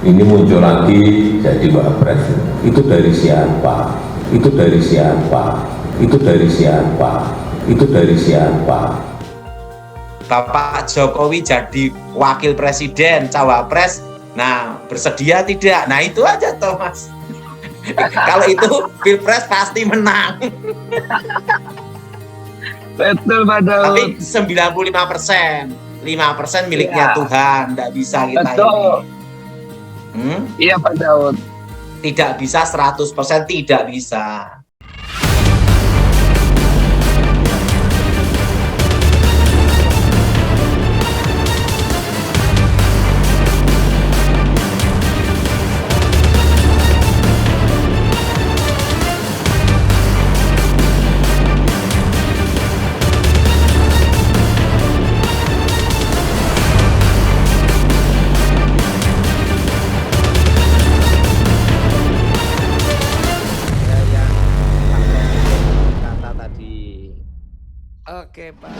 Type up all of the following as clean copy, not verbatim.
Ini muncul lagi jadi wapres. Itu dari siapa? Itu dari siapa? Itu dari siapa? Itu dari siapa? Bapak Jokowi jadi wakil presiden, cawapres. Nah, bersedia tidak? Nah, itu aja toh, Mas. Kalau itu Pilpres pasti menang. Betul, Pak Daud. Tapi 95%, 5% miliknya Tuhan, tidak bisa kita Betul. ini. Iya, Pak Daud. Tidak bisa 100%, tidak bisa. Oke, Pak.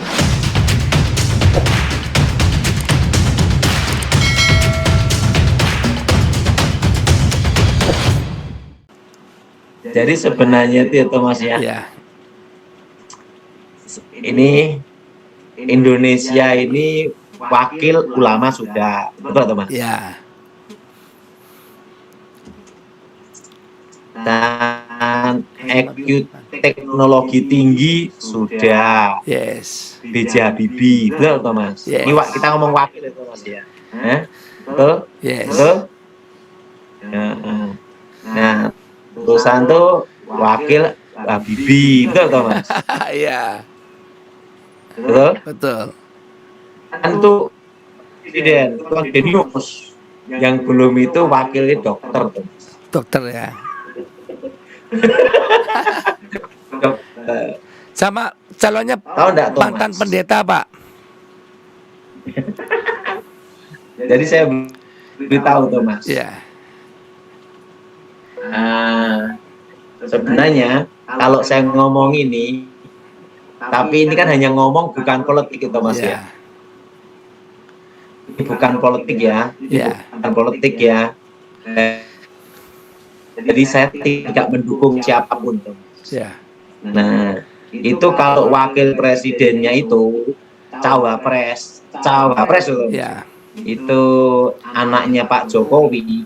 Jadi sebenarnya itu Mas ya. Ya. Ini Indonesia ini wakil ulama sudah, betul Mas? Ya. Dan EQ teknologi tinggi sudah. Yes. B.J. Habibie, betul toh Mas? Yes. Ini kita ngomong wakil itu Mas ya. Betul? Yes. Betul? Nah, terusan tuh wakil Habibie, betul toh Mas? Iya. Betul? Betul. Kan itu presiden, Tuan Genius. Yang belum itu wakilnya dokter tuh. Dokter ya. Dokter. Sama calonnya Tahu enggak tuh mantan Mas? pendeta, Pak. Jadi saya beritahu tuh Mas. Ya. Sebenarnya kalau saya ngomong ini, tapi ini kan hanya ngomong bukan politik itu Mas ya. Ini bukan politik ya. Ya. Bukan politik ya. Jadi saya tidak mendukung siapapun tuh. Ya. Nah, itu kalau wakil presidennya itu cawapres loh. Ya. Itu anaknya Pak Jokowi,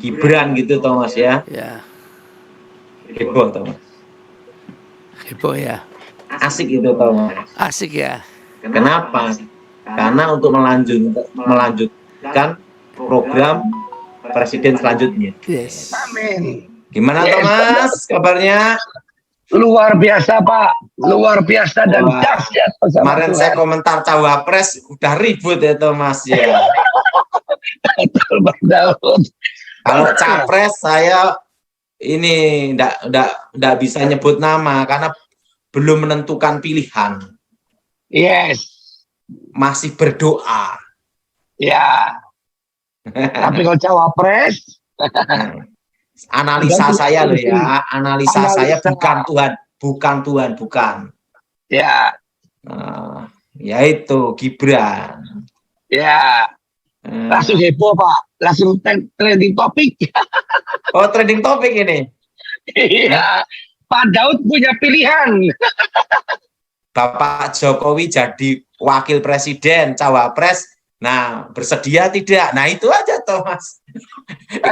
Gibran gitu toh Mas ya. Ya. Heboh toh Mas. Heboh ya. Asik itu toh Mas. Asik ya. Kenapa? Karena untuk melanjutkan program presiden selanjutnya. Yes. Amin. Gimana toh Mas kabarnya? Luar biasa, Pak. Luar biasa dan Wah. dahsyat. Kemarin saya komentar cawapres udah ribut ya toh Mas ya. Betul, Pak Daud. Kalau capres saya ini ndak bisa nyebut nama karena belum menentukan pilihan. Yes. Masih berdoa. Ya. Tapi kalau cawapres, Analisa saya loh ya, analisa saya bukan Tuhan. ya, Yaitu Gibran. ya. Langsung heboh, Pak. Langsung trending topik. Oh, trending topik ini. Iya. Pak Daud punya pilihan. Bapak Jokowi jadi wakil presiden, cawapres. Nah, bersedia tidak? Nah, itu aja toh Mas.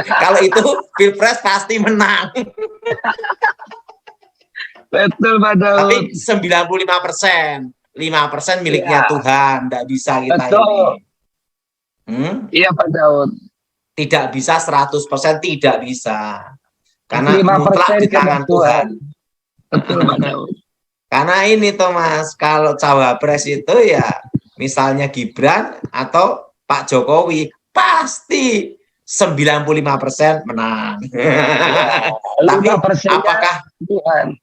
Kalau itu Pilpres pasti menang. Betul, Pak Daud. Tapi 95%, 5% miliknya Tuhan, tidak bisa kita Betul. ini. Iya, Pak Daud. Tidak bisa 100%, tidak bisa. Karena 5% mutlak di tangan Tuhan. Betul, Pak Daud. Karena ini Thomas, kalau cawapres itu ya misalnya Gibran atau Pak Jokowi pasti 95% menang. Tapi 5%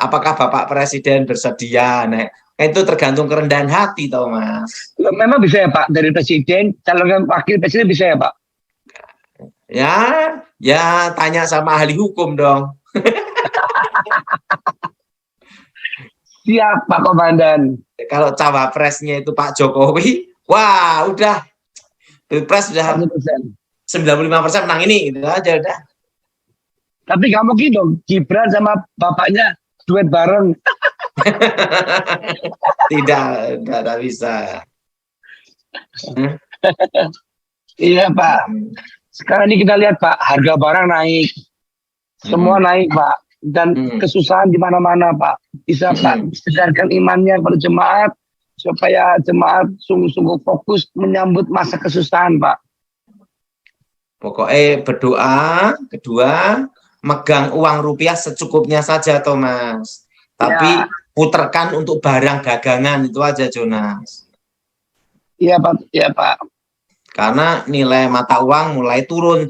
apakah Bapak Presiden bersedia? Nah, itu tergantung kerendahan hati, Thomas. Memang bisa ya Pak, dari presiden, calon wakil presiden bisa ya Pak? Ya tanya sama ahli hukum dong. Siap Pak Komandan. Kalau cawapresnya itu Pak Jokowi, wah udah Pilpres sudah 100%. 95% menang ini, gitu aja udah. Tapi nggak mungkin dong, Gibran sama bapaknya duet bareng. Tidak bisa. Iya Pak. Sekarang ini kita lihat Pak, harga barang naik, semua naik Pak, dan kesusahan di mana-mana Pak. Bisa Pak sedarkan imannya kepada jemaat supaya jemaat sungguh-sungguh fokus menyambut masa kesusahan Pak. Pokoknya berdoa, kedua megang uang rupiah secukupnya saja Thomas. Tapi puterkan untuk barang dagangan itu aja Jonas. Iya Pak, iya Pak. Karena nilai mata uang mulai turun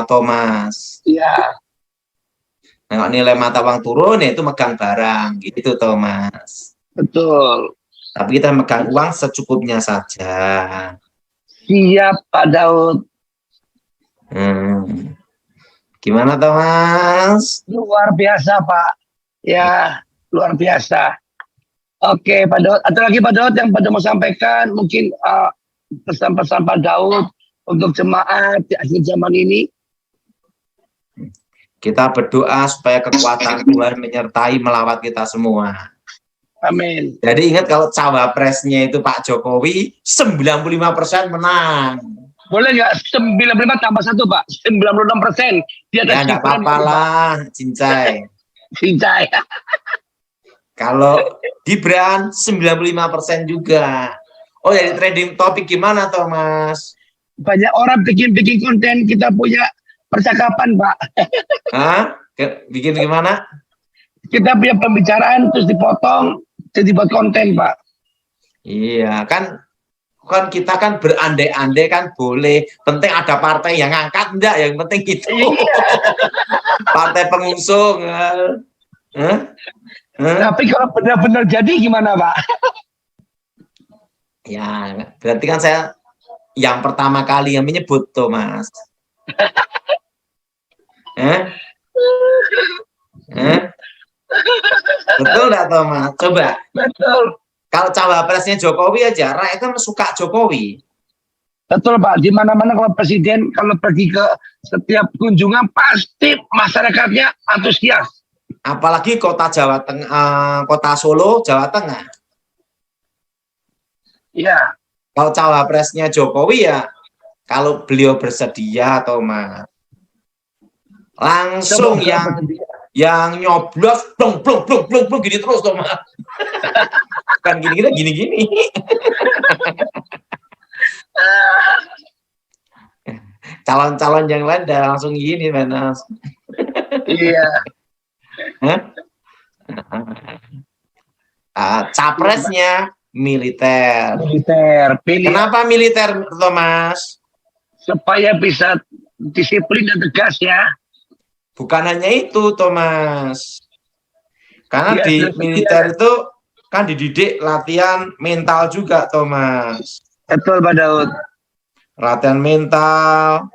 Thomas. Iya. Nah, nilai mata uang turun ya itu megang barang gitu Thomas. Betul. Tapi kita megang uang secukupnya saja. Siap Pak Daud. Gimana Thomas? Luar biasa Pak. Ya, luar biasa. Oke Pak Daud. Atau lagi Pak Daud yang pada mau sampaikan mungkin pesan-pesan Pak Daud untuk jemaat di akhir zaman ini. Kita berdoa supaya kekuatan Tuhan menyertai melawat kita semua. Amin. Jadi ingat kalau cawapresnya itu Pak Jokowi 95% menang. Boleh nggak 95 tambah 1 Pak? 96%. Di atas Ya nggak apa-apa lah, Cincai. Cincai. Kalau Gibran 95% juga. Oh jadi trending topik gimana Thomas? Banyak orang bikin konten, kita punya percakapan Pak. Hah? Bikin gimana? Kita punya pembicaraan terus dipotong, jadi buat konten Pak. Iya kan kita kan berandai-andai kan boleh. Penting ada partai yang ngangkat enggak? Yang penting itu. Partai pengusung. Tapi kalau benar-benar jadi gimana Pak? Ya, berarti kan saya yang pertama kali yang menyebut Thomas. Betul nggak Thomas? Coba. Betul. Kalau cawapresnya Jokowi aja, rakyat kan suka Jokowi. Betul Pak. Di mana-mana kalau presiden kalau pergi ke setiap kunjungan pasti masyarakatnya antusias. Apalagi kota Jawa Tengah, kota Solo, Jawa Tengah. Iya. Kalau cawapresnya Jokowi ya, kalau beliau bersedia Thomas, langsung yang nyoblos blong gini terus Thomas. Kan gini. Calon-calon yang lain udah langsung gini Mas. Iya. Capresnya militer. Pilih. Kenapa militer Thomas? Supaya bisa disiplin dan tegas ya. Bukan hanya itu Thomas. Karena di militer itu kan dididik latihan mental juga Thomas. Betul Pak Daud. Latihan mental,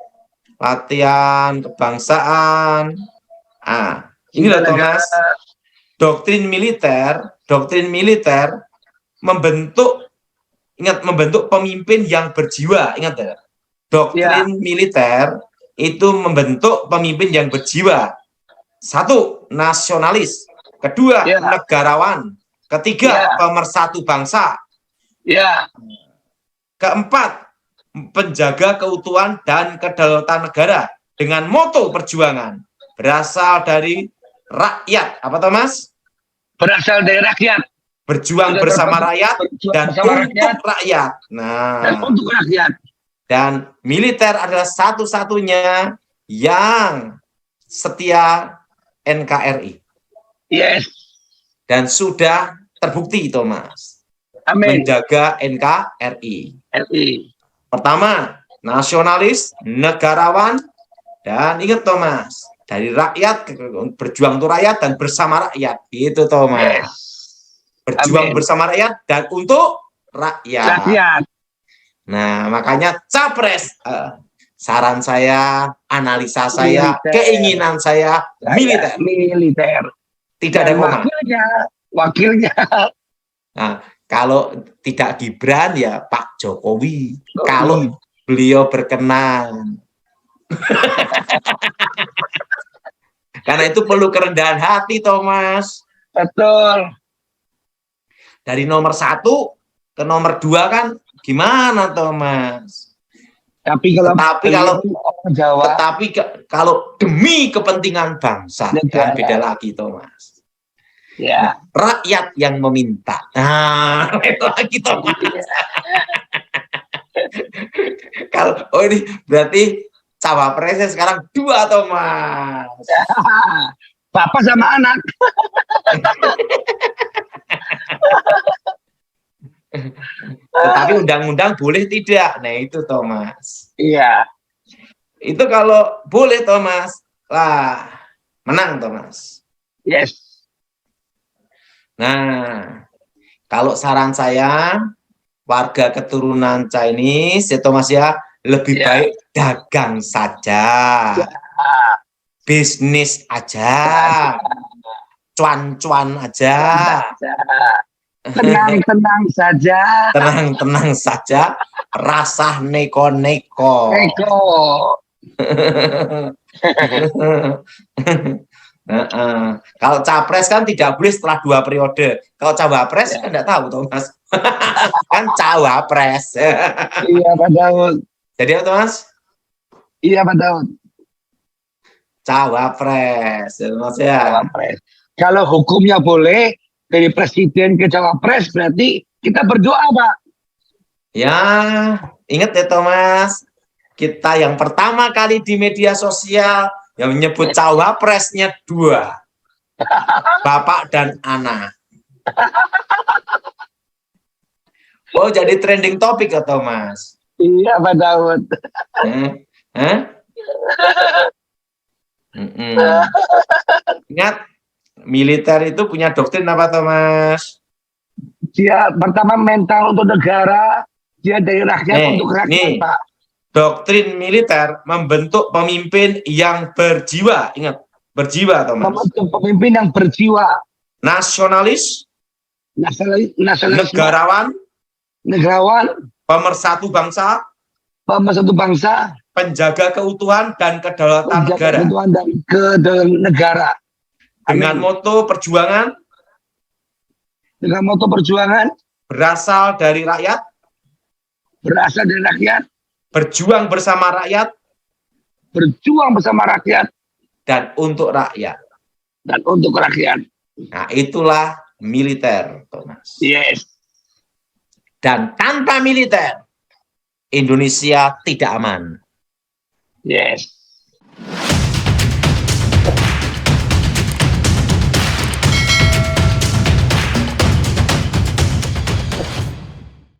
latihan kebangsaan. Ini loh Thomas. Doktrin militer membentuk pemimpin yang berjiwa. Ingat ya? Doktrin militer itu membentuk pemimpin yang berjiwa. 1, nasionalis. Kedua, negarawan. Ketiga, pemersatu bangsa. Keempat, penjaga keutuhan dan kedaulatan negara dengan moto perjuangan berasal dari rakyat. Apa Thomas? Berasal dari rakyat. Berjuang bersama rakyat dan untuk rakyat. Dan untuk rakyat. Dan militer adalah satu-satunya yang setia NKRI. Yes. Dan sudah terbukti Thomas. Amin. Menjaga NKRI. Pertama, nasionalis, negarawan, dan ingat Thomas, dari rakyat, berjuang untuk rakyat dan bersama rakyat. Itu Thomas. Berjuang bersama rakyat dan untuk rakyat. Nah, makanya capres, saran saya, analisa saya, keinginan saya, militer. Tidak ada koma. Wakilnya. Nah, kalau tidak Gibran ya Pak Jokowi. beliau berkenan. Karena itu perlu kerendahan hati, Thomas. Betul. Dari nomor 1 ke nomor 2 kan gimana, Thomas? Tapi kalau Tetapi Jawa, kalau demi kepentingan bangsa, Negara. kan beda lagi, Thomas. ya. Rakyat yang meminta. Nah, itu lagi, Thomas. Kalau ini berarti cawapresnya sekarang 2, Thomas. Bapak sama anak. Tetapi undang-undang boleh tidak? Nah, itu, Thomas. Iya. Itu kalau boleh, Thomas, lah menang, Thomas. Yes. Nah, kalau saran saya, warga keturunan Chinese, ya Thomas ya, lebih Ya. baik dagang saja, bisnis aja, cuan-cuan aja, Tenang-tenang saja. tenang-tenang saja, rasa neko-neko. Eko. Kalau capres kan tidak boleh setelah 2 periode. Kalau cawapres kan tidak tahu, Thomas. Kan cawapres. Iya, Pak Daud. Jadi apa, Thomas? Iya, Pak Daud. Cawapres, Thomas ya. Cawapres. Kalau hukumnya boleh dari presiden ke cawapres, berarti kita berdoa, Pak. Ya, ingat ya, Thomas. Kita yang pertama kali di media sosial yang menyebut cawapresnya 2. Bapak dan anak. Oh, jadi trending topik ya, Thomas? Iya, Pak Daud. Ingat, militer itu punya doktrin apa, Thomas? Dia pertama mental untuk negara, dia dari rakyat untuk rakyat, Pak. Doktrin militer membentuk pemimpin yang berjiwa. Ingat, berjiwa, Thomas. Membentuk pemimpin yang berjiwa. Nasionalis, Nasionalis, negarawan, pemersatu bangsa, pemersatu bangsa, penjaga keutuhan dan kedaulatan negara. Kebutuhan dan kedaulatan negara. Dengan Amin. moto perjuangan, Dengan moto perjuangan, berasal dari rakyat, berasal dari rakyat, berjuang bersama rakyat, berjuang bersama rakyat, dan untuk rakyat. dan untuk rakyat. Nah, itulah militer, Thomas. Yes. Dan tanpa militer, Indonesia tidak aman. Yes.